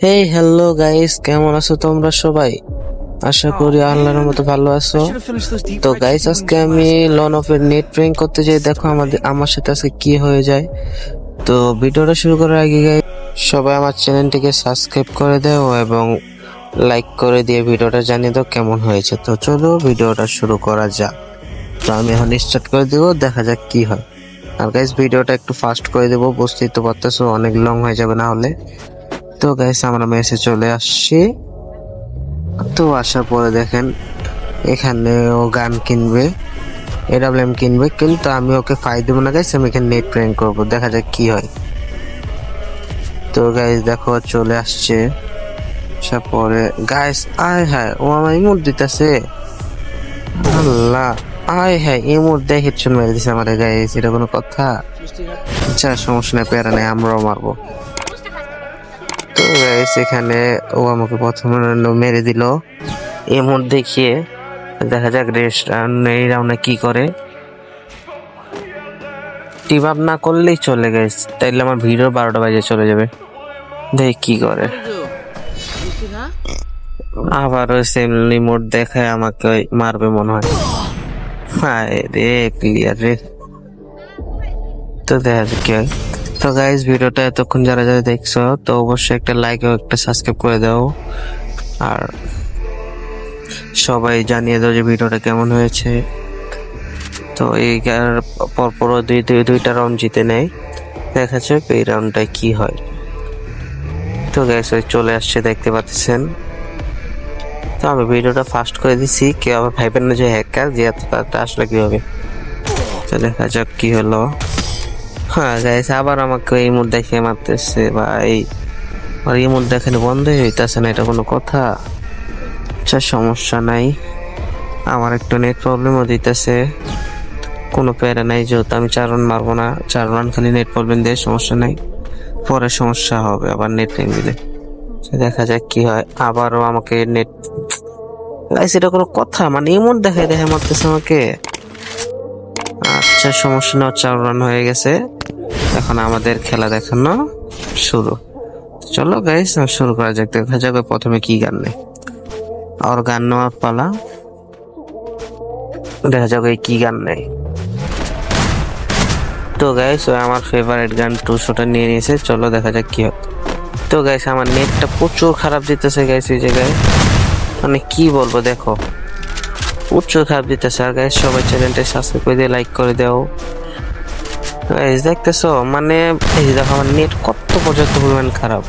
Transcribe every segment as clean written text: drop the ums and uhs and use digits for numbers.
Hey hello guys, কেমন আছো তোমরা সবাই? আশা করি আল্লাহর মতো ভালো আছো। তো গাইস, আজকে আমি লন অফ এর নেট প্রেঙ্ক করতে যাই। দেখো আমার সাথে আজকে কি হয়ে যায়। তো ভিডিওটা শুরু করার আগে গাইস, সবাই আমার চ্যানেলটিকে সাবস্ক্রাইব করে দাও এবং লাইক করে দিয়ে ভিডিওটা জানিয়ে দাও কেমন হয়েছে। তো চলো ভিডিওটা শুরু করা যাক। তো আমি এখন স্টার্ট করে দেবো, দেখা যাক কি হয়। আর গাইস, ভিডিওটা একটু ফাস্ট করে দেবো, বুঝতেই তো পারতেছো, অনেক লং হয়ে যাবে না হলে। তো গাইস, আমরা মেসে চলে আসছি। তো আসার পরে দেখেন এখানে ও গান কিনবে, এডাব্লিউএম কিনবে, কিন্তু আমি ওকে ফাই দেবো না গাইস, আমি এখানে নেট প্রেঙ্ক করবো, দেখা যাক কি হয়। তো গাইস দেখো চলে আসছে। আসার পরে গাইস, আয় হায়, ও আমার ইমোট দিতেছে। আল্লাহ, আয় হায়, ইমোট দিয়ে হেডশট মেরে দিছে আমার গাইস, এটা কোনো কথা? আচ্ছা সমস্যা নেই, প্যারা নেই, আমরাও মারবো। তো গাইস এখানে ও আমাকে প্রথমে মেরে দিল ইমোট দেখিয়ে। দেখা যাক এই রাউন্ডে কি করে। টিম আপ না করলেই চলে গেছ, তাইলে আমার ভিডিও 12টা বাজে চলে যাবে। দেখ কি করে। আবার ওই সেম রিমোট দেখায় আমাকে মারবে মনে হয়। হায় রে, ক্লিয়ার রে। তো দেখা যাক কি হয়। তো গাইস, ভিডিওটা এতক্ষণ যারা যারা দেখছো, তো অবশ্যই একটা লাইক ও একটা সাবস্ক্রাইব করে দাও। আর সবাই জানিয়ে দাও যে ভিডিওটা কেমন হয়েছে। তো এই পরপর দুইটা রাউন্ড জিতে নেয়, দেখা যাক এই রাউন্ডটায় কি হয়। তো গাইস চলে আসছে, দেখতে পাচ্ছেন। তো আমি ভিডিওটা ফাস্ট করে দিছি, কেউ আবার ভাইবেন না যে হ্যাকার, যে এত তাড়াতাড়ি আসলে কি হবে। তো দেখা যাক কি হলো। হ্যাঁ গাইস, আবার আমাকে এই মুড দেখে মারতেছে ভাই। আর এই মুড দেখেন বন্ধই হইতেছে না, এটা কোনো কথা? আচ্ছা সমস্যা নাই, আমার একটু নেট প্রবলেমও দিতেছে, কোনো প্যারা নাই, যেহেতু আমি 4 রান মারবো না, 4 রান খালি নেট প্রবলেম দিয়ে সমস্যা নাই, পরে সমস্যা হবে আবার নেট দিলে। দেখা যাক কি হয়। আবারও আমাকে নেট, এটা কোনো কথা? মানে এমন দেখে দেখে মারতেছে আমাকে। আচ্ছা সমস্যা না, 4 রান হয়ে গেছে, এখন আমাদের খেলা দেখানো শুরু। চলো গাইস শুরু করা যাক, দেখা যাক প্রথমে কি গান নেই। আর গান নেওয়ার পালা, দেখা যাক কি গান নেই। তো গাইস আমার ফেভারিট গান 200টা নিয়ে নিয়েছে, চলো দেখা যাক কি হয়। তো গাইস আমার নেটটা প্রচুর খারাপ দিতেছে গাইস, এই জায়গায় মানে কি বলবো, দেখো প্রচুর খারাপ দিতেছে। আর গাইস সবাই চ্যানেলটা সাবস্ক্রাইব করে দিয়ে লাইক করে দাও গাইস। দেখতেছো মানে এই দেখো আমার নেট কত পর্যাপ্ত পরিমাণ খারাপ,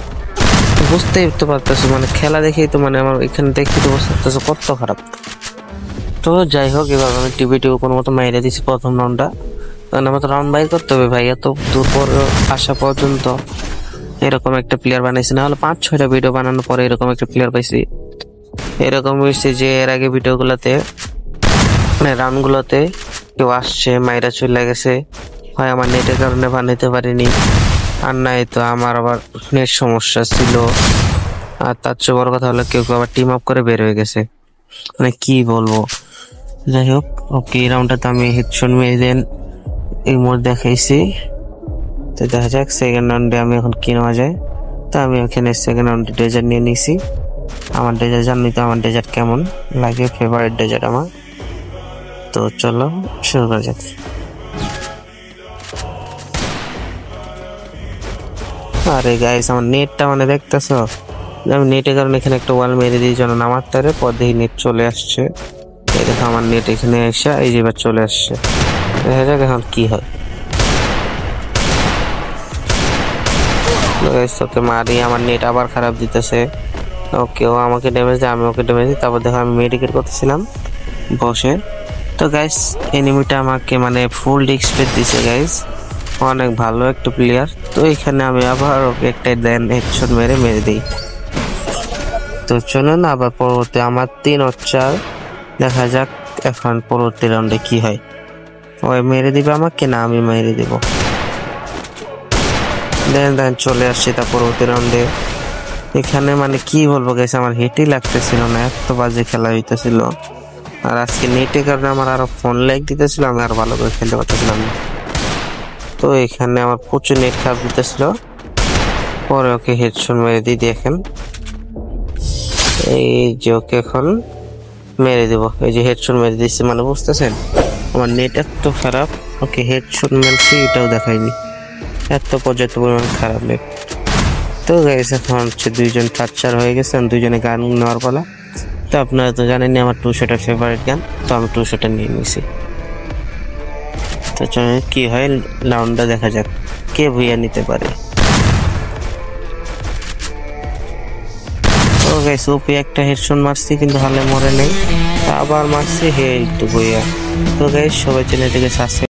বুঝতেই তো পারতেছো, মানে খেলা দেখেই তো, মানে আমার এখানে দেখি তো বুঝতে পারতেছো কত খারাপ। তো যাই হোক, এবার আমি টিভি কোনো মতো মাইরে দিছি প্রথম রাউন্ডটা, কারণ আমার তো রাউন্ড বাইর করতে হবে ভাই, এত দূর পর আসা পর্যন্ত এরকম একটা প্লেয়ার বানাইছি, না হলে 5-6টা ভিডিও বানানোর পরে এরকম একটা প্লেয়ার পাইছি। এরকম হয়েছে যে এর আগে ভিডিও গুলাতে, মানে রাউন্ড গুলোতে কেউ আসছে মাইরা চলে গেছে, হয় আমার নেটের কারণে বানাইতে পারিনি, আর নাই তো আমার আবার নেট সমস্যা ছিল। আর তার চেয়ে বড় কথা হলো কেউ আবার টিম আপ করে বের হয়ে গেছে, মানে কি বলবো। যাই হোক, ওকে এই রাউন্ডটাতে আমি হেডশট মেরে দেন এই মোড দেখাইছি। তো দেখা যাক সেকেন্ড রাউন্ডে আমি এখন কি নেওয়া যায়। তো আমি ওখানে সেকেন্ড রাউন্ডে ডেজার্ট নিয়ে নিয়েছি। আমার ডেজার্ট জানি তো, আমার ডেজার্ট কেমন লাগে, ফেভারিট ডেজার্ট আমার। তো চলো শুরু করা যাক। আরে গাইস আমার নেটটা মানে দেখতেছো, আমি নেটের কারণে এখানে একটা ওয়াল মেরে দিই যেন নামার তারে, পর দেখি নেট চলে আসছে। এই দেখো আমার নেট এখানে এসে এই যে এবার চলে আসছে, দেখা যাক এখন কি হয়। তোকে মারি, আমার নেট আবার খারাপ দিতেছে। ওকে ও আমাকে ড্যামেজ দেয়, আমি ওকে ড্যামেজ দিই, তারপর দেখো আমি মেডিকেট করতেছিলাম বসে। তো গাইস এনিমিটা আমাকে মানে ফুল এক্সপেক্ট দিছে গাইস, অনেক ভালো একটা প্লেয়ার। তো এখানে আমি আবার ওকে একটা দেন হেডশট মেরে দিই। তো চলো না আবার পরবর্তী আমার 3-4, দেখা যাক এখন পরবর্তী রাউন্ডে কি হয়। ওই মেরে দিবে আমাকে না আমি মেরে দিব। দেন চলে আসছে তার পরবর্তী রাউন্ডে। এখানে মানে কি বলবো গাইস, আমার হেটই লাগতেছিল না, এত বাজে খেলা হইতেছিল। আর আজকে নেটের কারণে আমার আরো ফোন ল্যাগ দিতেছিল, আমি আর ভালো করে খেলতে পারতেছিলাম না। তো এখানে আমার প্রচুর নেট খারাপ দিতেছিল। পরে ওকে হেডশট মেরে দিই। দেখেন এই যে ওকে এখন মেরে দেব, এই যে হেডশট মেরে দিচ্ছি, মানে বুঝতেছেন আমার নেট এত খারাপ। ওকে হেডশট মেরেছি এটাও দেখায়নি, এত পর্যাপ্ত পরিমাণ খারাপ নেট। তো গাইস এখন হচ্ছে দুইজন টাচার হয়ে গেছে, দুইজনে গান নেওয়ার পালা। তো আপনারা তো জানেনই আমার 2 শটার ফেভারিট গান, তো আমি 2 শটার নিয়ে নিয়েছি। তো চলেন কি হয় রাউন্ডটা দেখা যাক কে ভুইয়া নিতে পারে। তো গাইস ওপি একটা হেডশট মারছি কিন্তু হালে মরে নেই, আবার মারছি হে একটু ভুইয়া। তো গাইস সবাই চ্যানেলটিকে সাবস্ক্রাইব